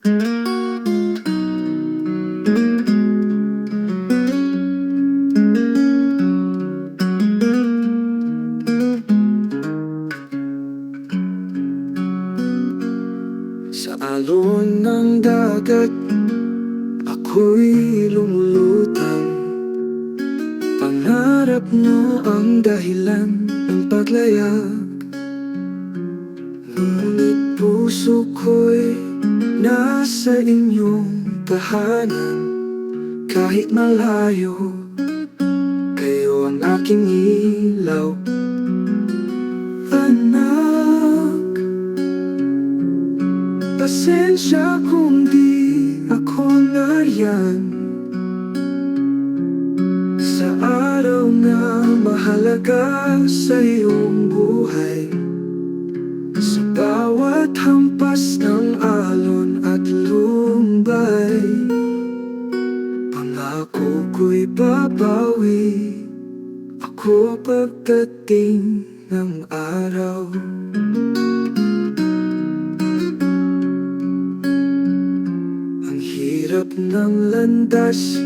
Sa alon ng dagat, ako'y lumulutang. Pangarap mo ang dahilan ng paglayag. Ngunit puso ko'y nasa inyong tahanan. Kahit malayo, kayo ang aking ilaw. Anak, pasensya kung di ako nariyan sa araw na mahalaga sa iyong buhay. Sa bawat hampas ng alon at lumbay, pangako ko'y babawi ako pagdating ng araw. Ang hirap ng landas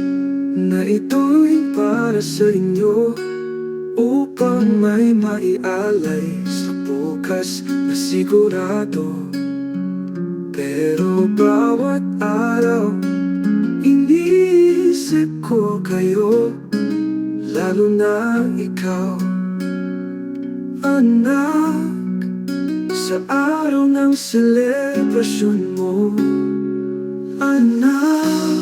na ito'y para sa inyo, upang may maialay sa bukas na sigurado. Pero bawat araw, iniisip ko kayo, lalo na ikaw. Anak, sa araw ng selebrasyon mo, anak,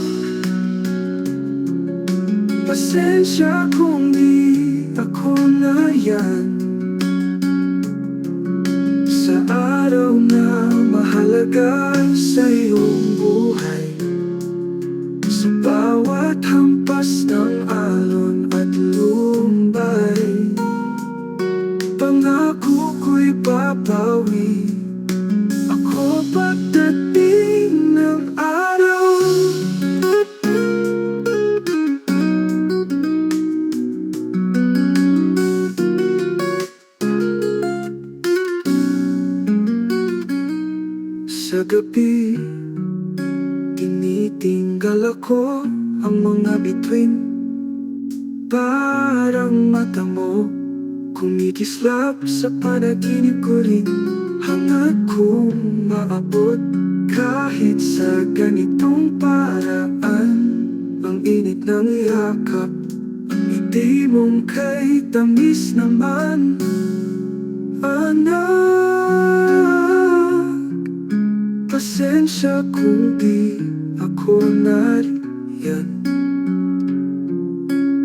pasensya kung di ako nariyan sa araw na mahalaga sa iyong buhay. Sa bawat hampas ng alon at lumbay, pangako ko'y babawi ako pagdating ng araw. Sa gabi, tinitinggal ako ang mga bituin. Parang mata mo kumikislap sa panaginip ko rin. Hangad kong maabot kahit sa ganitong paraan. Ang init ng yakap, ang ngiti mong kay tamis naman. Anak, pasensya kung di ako nariyan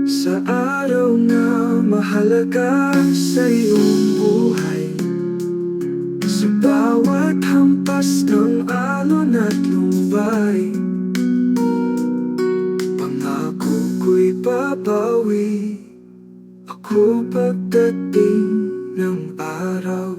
sa araw na mahalaga sa iyong buhay. Sa bawat hampas ng alon at lumbay, pangako ko'y babawi ako pagdating ng araw.